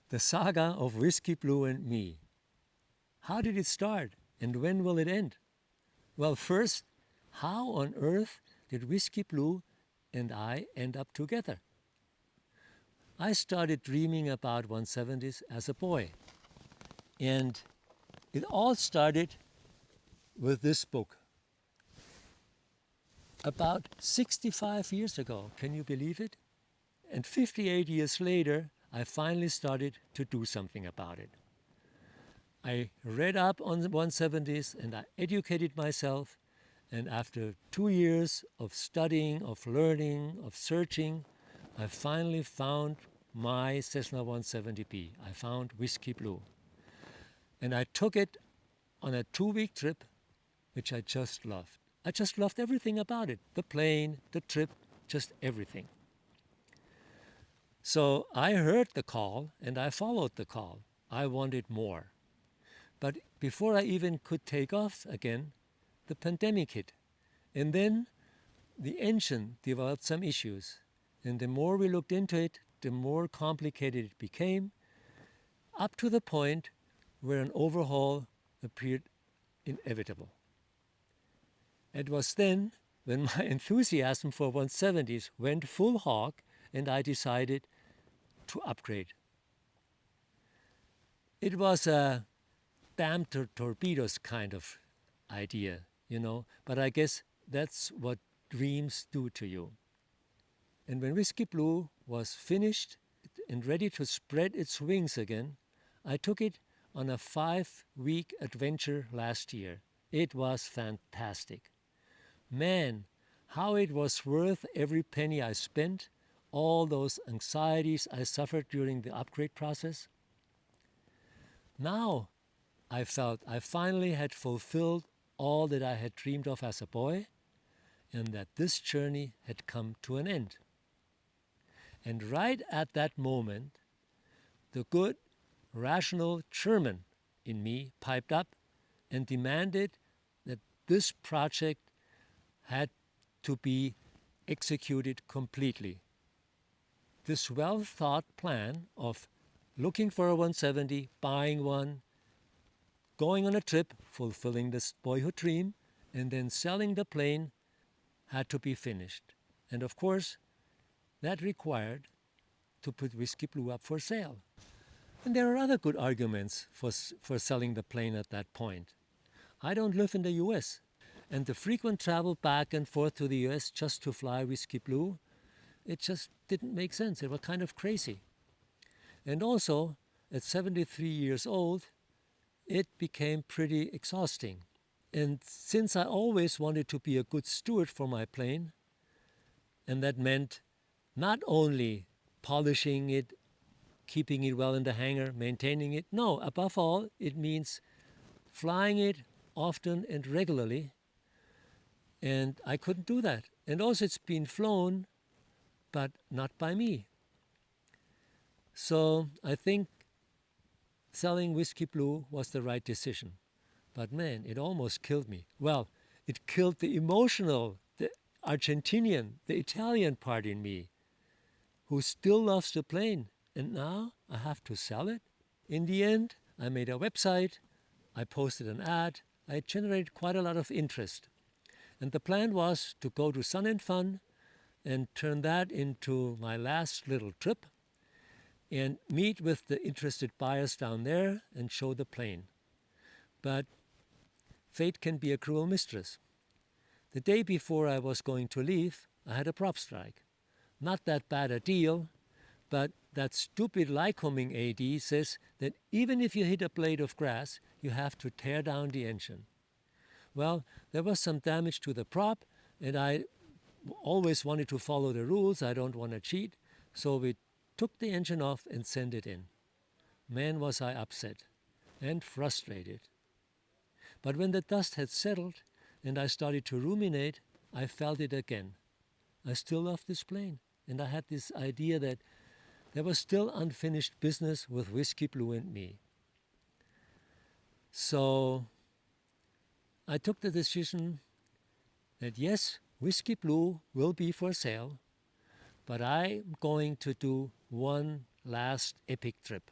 The saga of Whiskyblue and me. How did it start and when will it end? Well, first, how on earth did Whiskyblue and I end up together? I started dreaming about 170s as a boy. And it all started with this book. About 65 years ago, can you believe it? And 58 years later, I finally started to do something about it. I read up on the 170s and I educated myself. And after 2 years of studying, of learning, of searching, I finally found my Cessna 170B. I found Whiskyblue. And I took it on a 2-week trip, which I just loved. I just loved everything about it. The plane, the trip, just everything. So I heard the call and I followed the call. I wanted more. But before I even could take off again, the pandemic hit. And then the engine developed some issues. And the more we looked into it, the more complicated it became, up to the point where an overhaul appeared inevitable. It was then when my enthusiasm for 170s went full hog and I decided to upgrade. It was a damn torpedoes kind of idea, but I guess that's what dreams do to you. And when Whiskyblue was finished and ready to spread its wings again, I took it on a 5-week adventure last year. It was fantastic. Man, how it was worth every penny I spent, all those anxieties I suffered during the upgrade process. Now I felt I finally had fulfilled all that I had dreamed of as a boy, and that this journey had come to an end. And right at that moment, the good, rational German in me piped up and demanded that this project had to be executed completely. This well-thought plan of looking for a 170, buying one, going on a trip, fulfilling this boyhood dream, and then selling the plane had to be finished. And of course, that required to put Whiskyblue up for sale. And there are other good arguments for selling the plane at that point. I don't live in the US, and the frequent travel back and forth to the US just to fly Whiskyblue, it just didn't make sense. It was kind of crazy. And also, at 73 years old, it became pretty exhausting. And since I always wanted to be a good steward for my plane, and that meant not only polishing it, keeping it well in the hangar, maintaining it. No, above all, it means flying it often and regularly. And I couldn't do that. And also it's been flown, but not by me. So I think selling Whiskyblue was the right decision. But man, it almost killed me. Well, it killed the emotional, the Argentinian, the Italian part in me, who still loves the plane. And now I have to sell it? In the end, I made a website, I posted an ad, I generated quite a lot of interest. And the plan was to go to Sun and Fun and turn that into my last little trip and meet with the interested buyers down there and show the plane. But fate can be a cruel mistress. The day before I was going to leave, I had a prop strike. Not that bad a deal, but that stupid Lycoming AD says that even if you hit a blade of grass, you have to tear down the engine. Well, there was some damage to the prop, and I always wanted to follow the rules. I don't want to cheat. So we took the engine off and sent it in. Man, was I upset and frustrated. But when the dust had settled and I started to ruminate, I felt it again. I still love this plane. And I had this idea that there was still unfinished business with Whiskyblue and me. So I took the decision that yes, Whiskyblue will be for sale, but I'm going to do one last epic trip.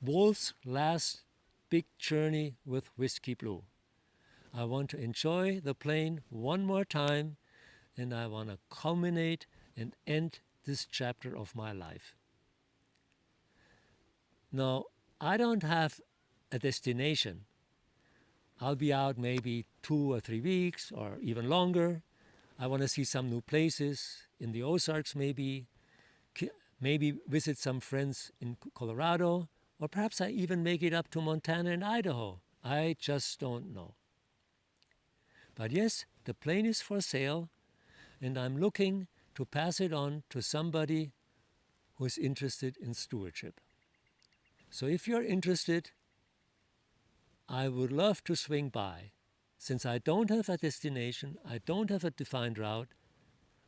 Wolf's last big journey with Whiskyblue. I want to enjoy the plane one more time, and I want to culminate and end this chapter of my life. Now, I don't have a destination. I'll be out maybe 2 or 3 weeks or even longer. I want to see some new places in the Ozarks, maybe visit some friends in Colorado, or perhaps I even make it up to Montana and Idaho. I just don't know. But yes, the plane is for sale, and I'm looking to pass it on to somebody who is interested in stewardship. So if you're interested, I would love to swing by. Since I don't have a destination, I don't have a defined route,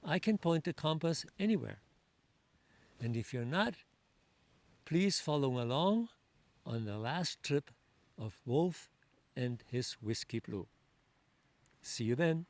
I can point the compass anywhere. And if you're not, please follow along on the last trip of Wolf and his Whiskyblue. See you then.